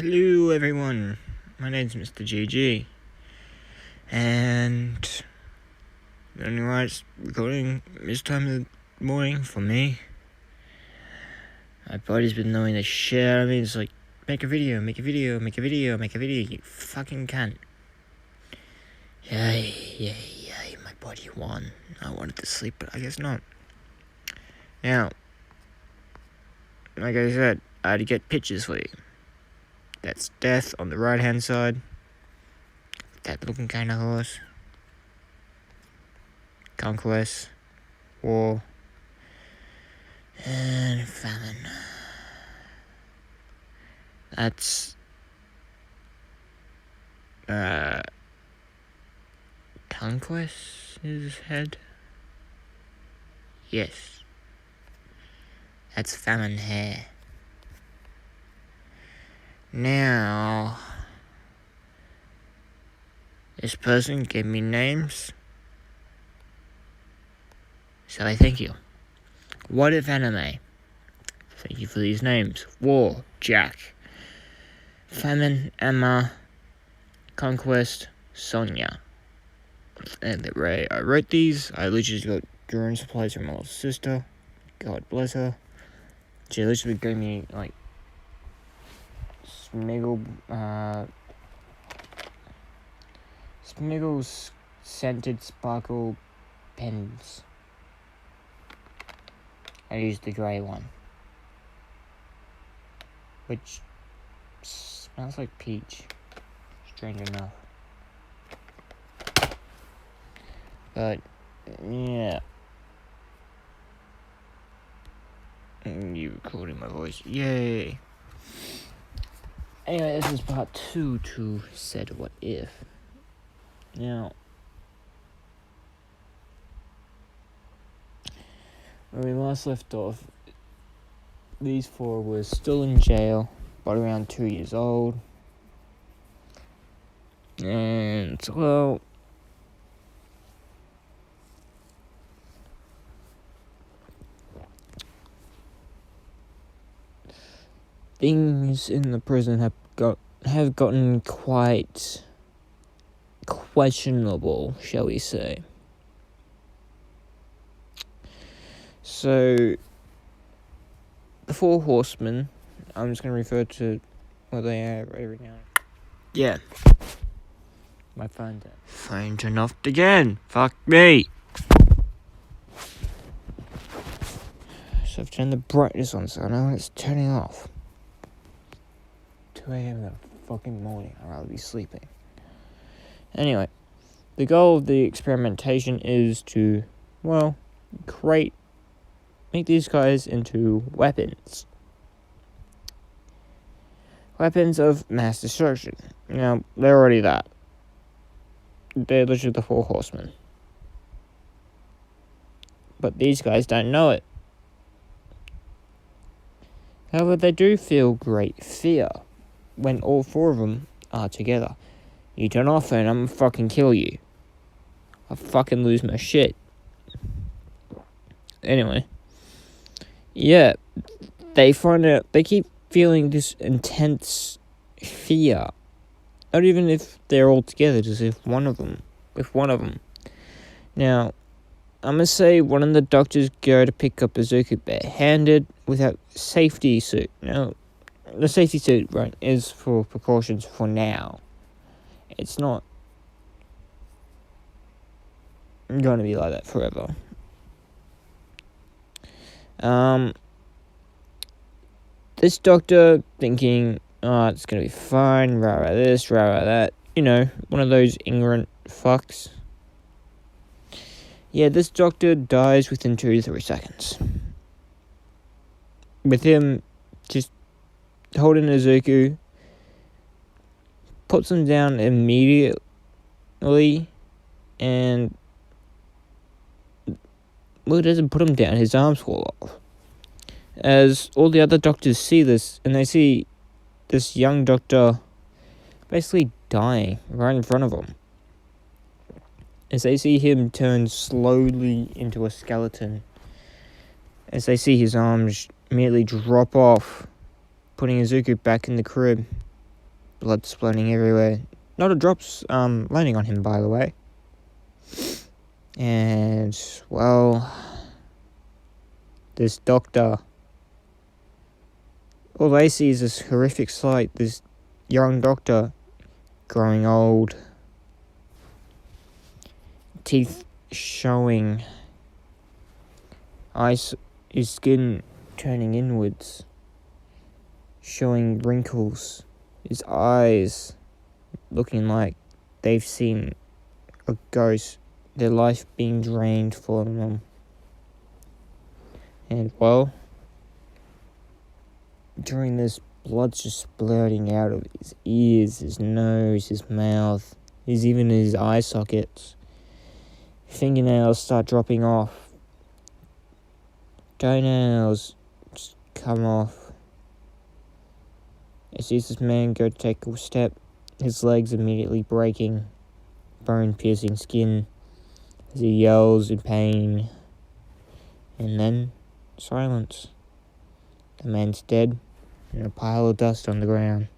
Hello everyone, my name's Mr. GG, and I don't know why it's recording this time of the morning for me. My body's been knowing the shit out of me. It's like, make a video, you fucking cunt. Yay, my body won. I wanted to sleep, but I guess not. Now, like I said, I had to get pictures for you. That's Death on the right hand side. That looking kind of horse. Conquest. War. And famine. That's Conquest's head? Yes. That's famine hair. Now, this person gave me names, so I thank you. What if anime? Thank you for these names. War, Jack. Famine, Emma. Conquest, Sonia. And I wrote these. I literally got drawing supplies from my little sister. God bless her. She literally gave me, like, Smiggles scented sparkle pens. I used the grey one, which smells like peach, strange enough. But yeah, you recording my voice, yay. Anyway, this is part 2 to Said What If. Now, when we last left off, these 4 were still in jail, but around 2 years old. And, well, things in the prison have gotten quite questionable, shall we say. So, the 4 horsemen, I'm just going to refer to what they are every now and then. Yeah. My phone turned off again. Fuck me. So I've turned the brightness on, so I know when it's turning off. 2 a.m. in the fucking morning. I'd rather be sleeping. Anyway, the goal of the experimentation is to, well, make these guys into weapons. Weapons of mass destruction. Now, they're already that. They're literally the 4 horsemen. But these guys don't know it. However, they do feel great fear when all 4 of them are together. You turn off and I'm gonna fucking kill you. I'll fucking lose my shit. Anyway. Yeah. They keep feeling this intense fear. Not even if they're all together, just with one of them. Now, I'm gonna say one of the doctors go to pick up Izuku bare-handed without safety suit. Now, the safety suit, right, is for precautions for now. It's not going to be like that forever. This doctor thinking, it's going to be fine, rah this, rah that. You know, one of those ignorant fucks. Yeah, this doctor dies within 2 to 3 seconds. With him just holding Izuku, puts him down immediately, and, well, it doesn't put him down, his arms fall off. As all the other doctors see this, and they see this young doctor basically dying right in front of them. As they see him turn slowly into a skeleton, as they see his arms immediately drop off, putting Izuku back in the crib blood splurting everywhere. Not a drop's landing on him, by the way. And, well, this doctor, all they see is this horrific sight. This young doctor growing old, teeth showing, eyes, his skin turning inwards, showing wrinkles, his eyes looking like they've seen a ghost, their life being drained from them. And, well, during this, blood's just splurting out of his ears, his nose, his mouth, even his eye sockets. Fingernails start dropping off. Toenails just come off. As sees this man go to take a step, his legs immediately breaking, bone-piercing skin, as he yells in pain. And then, silence. The man's dead, and a pile of dust on the ground.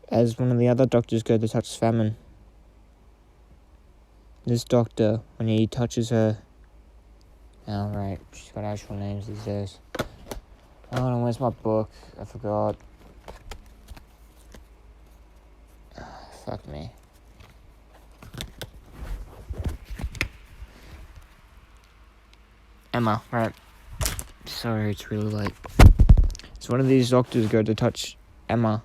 As one of the other doctors go to touch Famine, this doctor, when he touches her... Oh, right, she's got actual names these days. Hold on, where's my book? I forgot. Fuck me. Emma, right. Sorry, it's really late. So one of these doctors go to touch Emma.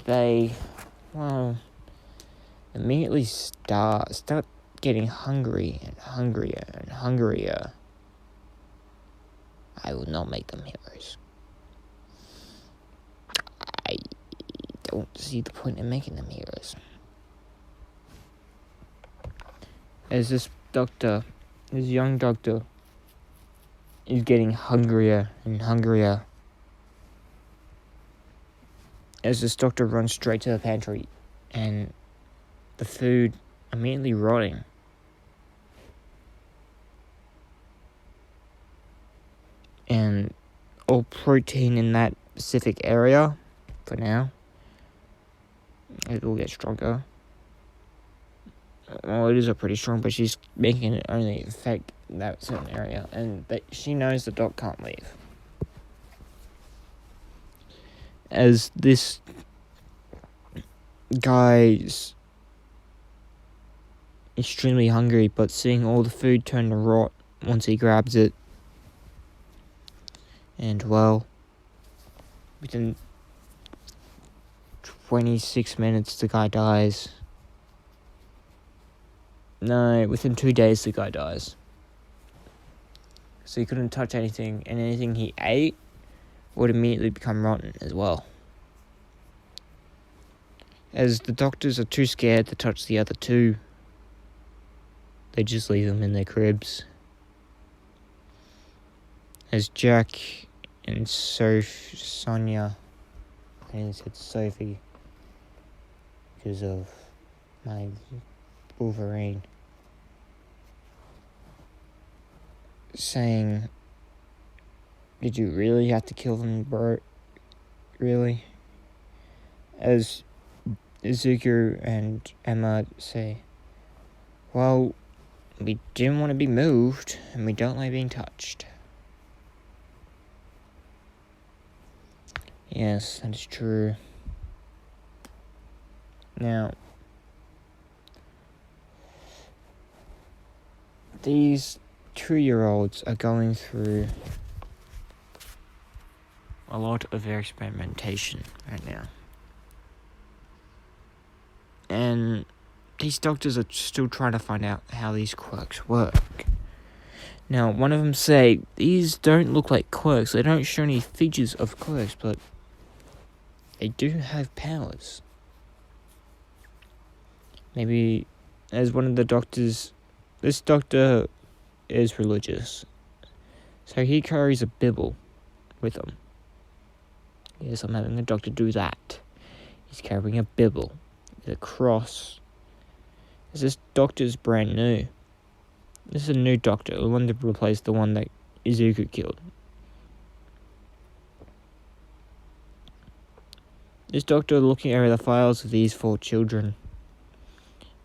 They, well, immediately start getting hungry and hungrier and hungrier. I will not make them heroes. I don't see the point in making them heroes. As this young doctor, is getting hungrier and hungrier. As this doctor runs straight to the pantry, and the food immediately rotting. And all protein in that specific area, for now, it will get stronger. Well, it is a pretty strong, but she's making it only affect that certain area, and she knows the doc can't leave. As this guy's extremely hungry, but seeing all the food turn to rot once he grabs it, and, well, within 26 minutes the guy dies. No, within 2 days the guy dies. So he couldn't touch anything, and anything he ate would immediately become rotten as well. As the doctors are too scared to touch the other two, they just leave them in their cribs. As Jack and Sonia, I think said Sophie, because of my Wolverine, saying, "Did you really have to kill them, bro? Really?" As Izuku and Emma say, "Well, we didn't want to be moved, and we don't like being touched." Yes, that is true. Now, these 2-year-olds are going through a lot of their experimentation right now. And these doctors are still trying to find out how these quirks work. Now, one of them say, these don't look like quirks, they don't show any features of quirks, but they do have powers. Maybe, as one of the doctors, this doctor is religious, so he carries a Bible with him. Yes, I'm having the doctor do that. He's carrying a Bible with a cross. As this doctor's brand new. This is a new doctor, the one to replace the one that Izuku killed. This doctor looking over the files of these 4 children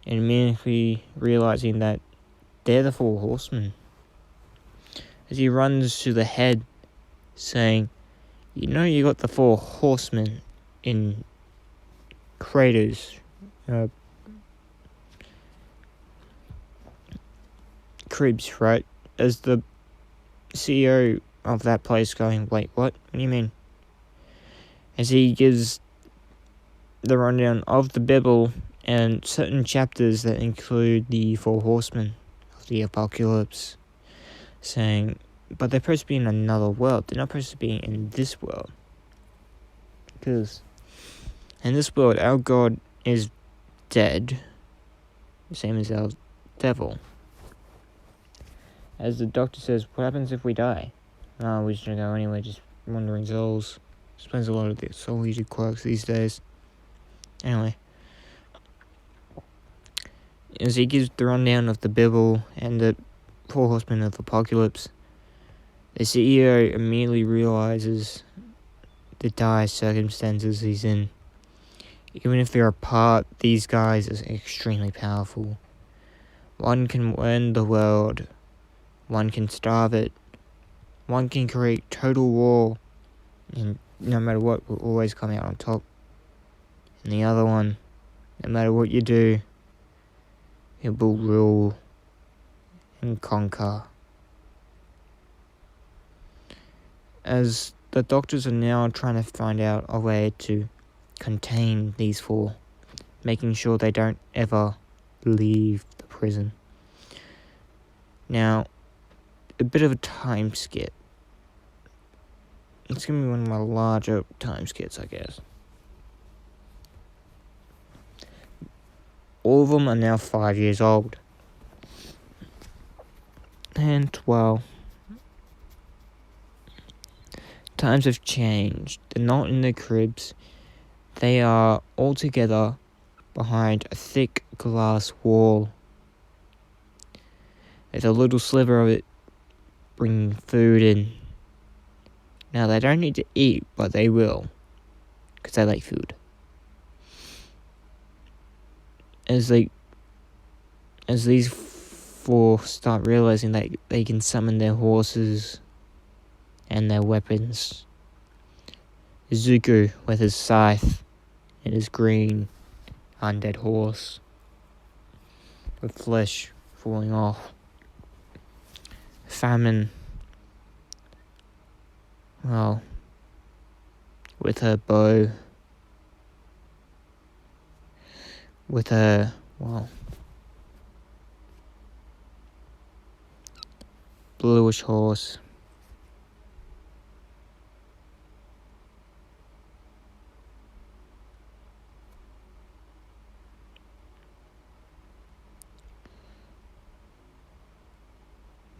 and immediately realizing that they're the 4 horsemen. As he runs to the head saying, "You know you got the 4 horsemen in Kratos' cribs, right?" As the CEO of that place going, "Wait, what? What do you mean?" As he gives the rundown of the Bible and certain chapters that include the 4 horsemen of the apocalypse, saying, but they're supposed to be in another world. They're not supposed to be in this world. Because in this world, our God is dead, the same as our devil. As the doctor says, what happens if we die? Oh, we're just gonna go anyway, just wandering souls. Explains a lot of the soul-eated quirks these days. Anyway. As he gives the rundown of the Bible and the 4 horsemen of apocalypse, the CEO immediately realizes the dire circumstances he's in. Even if they're apart, these guys are extremely powerful. One can win the world, one can starve it, one can create total war, and no matter what, will always come out on top. And the other one, no matter what you do, it will rule and conquer. As the doctors are now trying to find out a way to contain these 4, making sure they don't ever leave the prison. Now, a bit of a time skip. It's going to be one of my larger time skips, I guess. All of them are now 5 years old. And, well, times have changed. They're not in their cribs. They are all together behind a thick glass wall. There's a little sliver of it bringing food in. Now, they don't need to eat, but they will, because they like food. As these 4 start realizing that they can summon their horses and their weapons. Izuku with his scythe and his green undead horse with flesh falling off. Famine, well, with her bow, with her, well, bluish horse.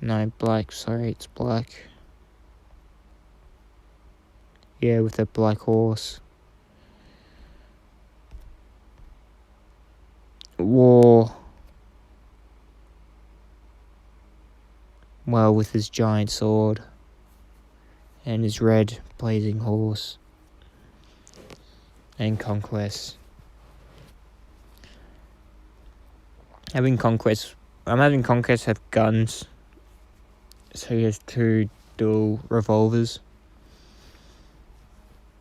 No, black, sorry, it's black. Yeah, with a black horse. War. Well, with his giant sword. And his red blazing horse. And conquest. I'm having conquest have guns. So he has 2 dual revolvers.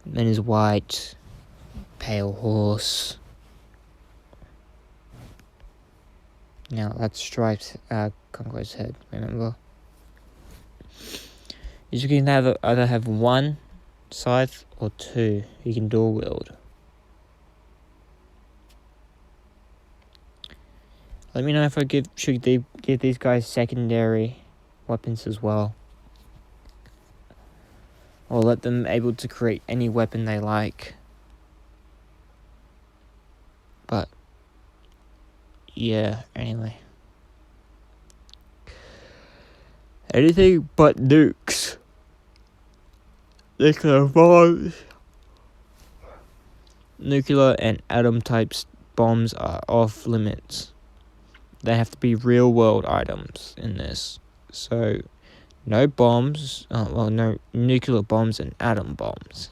Then his white, pale horse. Now that's Stripes' Conquest head, remember? You can either have 1 scythe or 2. You can dual wield. Let me know if I should give these guys secondary weapons as well. Or let them able to create any weapon they like. But, yeah, anyway. Anything but nukes. Nuclear and atom types bombs are off limits. They have to be real world items in this. So, No bombs. No nuclear bombs and atom bombs.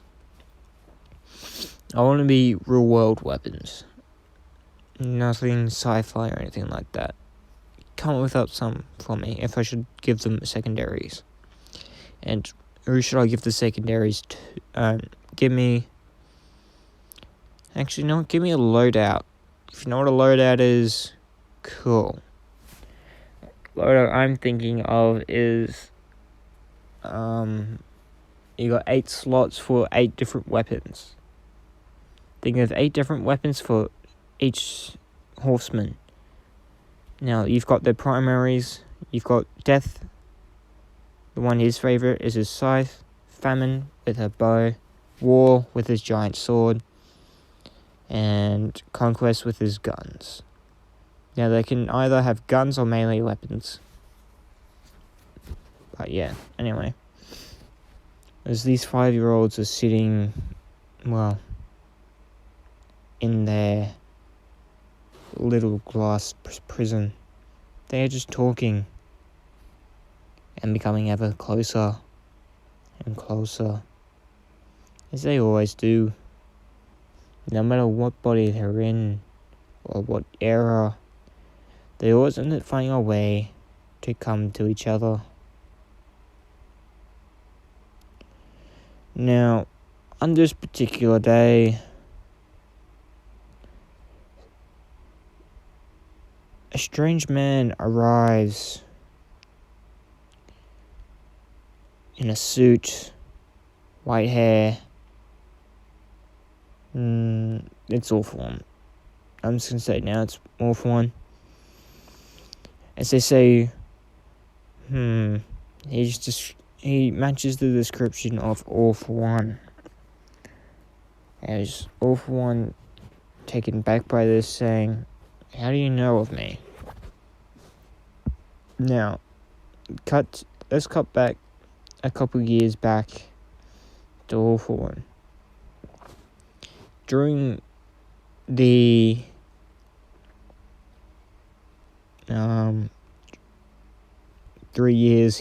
I want to be real world weapons. Nothing sci-fi or anything like that. Come up with some for me if I should give them secondaries. And who should I give the secondaries to? Give me a loadout. If you know what a loadout is, cool. Loadout I'm thinking of is you got 8 slots for 8 different weapons. Think of 8 different weapons for each horseman. Now you've got their primaries. You've got Death. The one his favorite is his scythe. Famine with her bow. War with his giant sword. And Conquest with his guns. Now they can either have guns or melee weapons. But yeah, anyway. As these 5-year-olds are sitting, in their little glass prison, they are just talking and becoming ever closer and closer, as they always do. No matter what body they're in or what era, they always end up finding a way to come to each other. Now, on this particular day, a strange man arrives in a suit, white hair. It's all for one. I'm just gonna say it now, it's all for one. As they say, he matches the description of all for one. As all for one, taken back by this, saying, "How do you know of me?" Now, let's cut back a couple years back to all for one. During the 3 years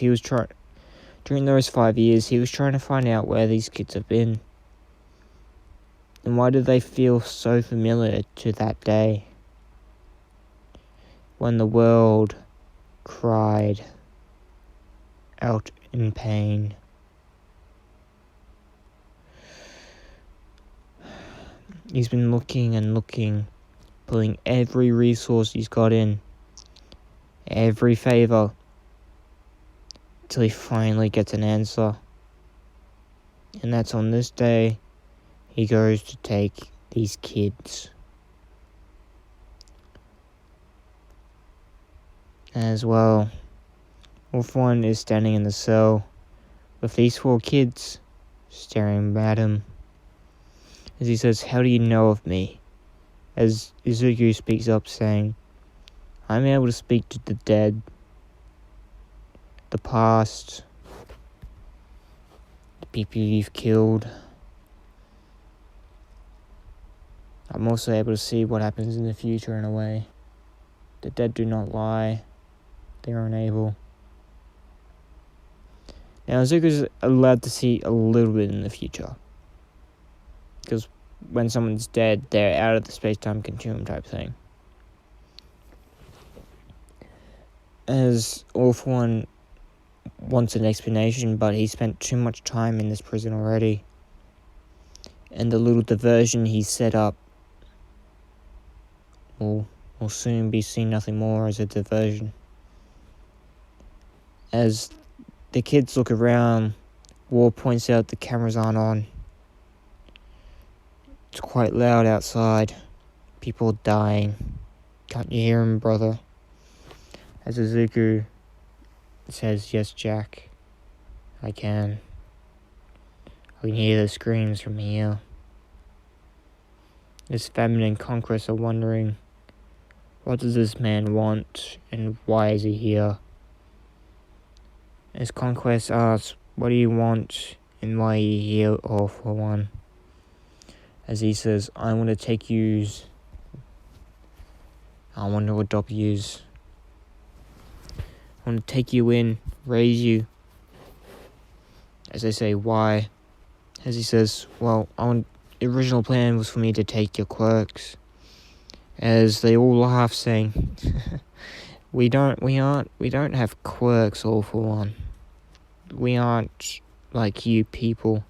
during those 5 years, he was trying to find out where these kids have been. And why do they feel so familiar to that day? When the world cried out in pain. He's been looking and looking, pulling every resource he's got in, every favor, till he finally gets an answer. And that's on this day, he goes to take these kids. As well, Wolf One is standing in the cell with these 4 kids staring at him. As he says, "How do you know of me?" As Izuku speaks up, saying, "I'm able to speak to the dead, the past, the people you've killed. I'm also able to see what happens in the future in a way. The dead do not lie. They are unable." Now, Izuku's allowed to see a little bit in the future. Because when someone's dead, they're out of the space-time continuum type thing. As All for One wants an explanation, but he spent too much time in this prison already. And the little diversion he set up will soon be seen nothing more as a diversion. As the kids look around, War points out the cameras aren't on. It's quite loud outside. People are dying. Can't you hear him, brother? As Izuku says, "Yes, Jack. I can. I can hear the screams from here." This Famine and Conquest are wondering, what does this man want and why is he here? As Conquest asks, "What do you want and why are you here, All for One?" As he says, "I want to take yous. I want to adopt yous. I want to take you in, raise you, as they say, why? As he says, well, the original plan was for me to take your quirks. As they all laugh, saying, we don't have quirks, all for one. We aren't like you people.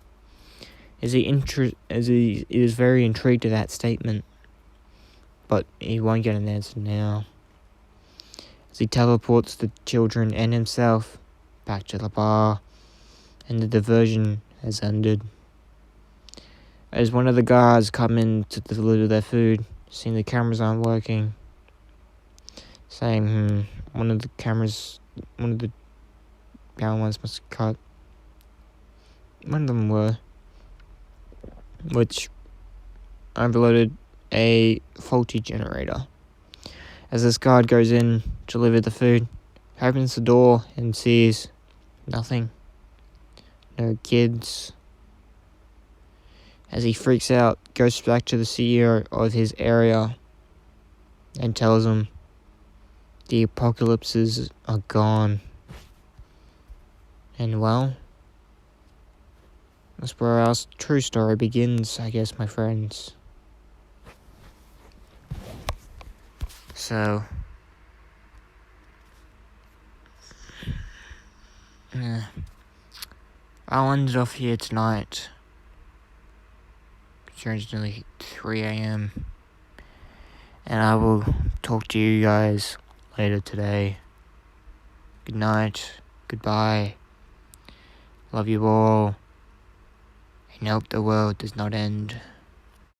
As he is very intrigued to that statement, but he won't get an answer now. As he teleports the children and himself back to the bar, and the diversion has ended. As one of the guards come in to deliver their food, seeing the cameras aren't working, saying, one of the power ones must have cut. One of them were, which overloaded a faulty generator. As this guard goes in to deliver the food, he opens the door and sees nothing. No kids. As he freaks out, goes back to the CEO of his area and tells him the apocalypses are gone. And well, that's where our true story begins, I guess, my friends. So, I'll end it off here tonight. It's nearly 3 a.m. And I will talk to you guys later today. Good night. Goodbye. Love you all. And hope the world does not end.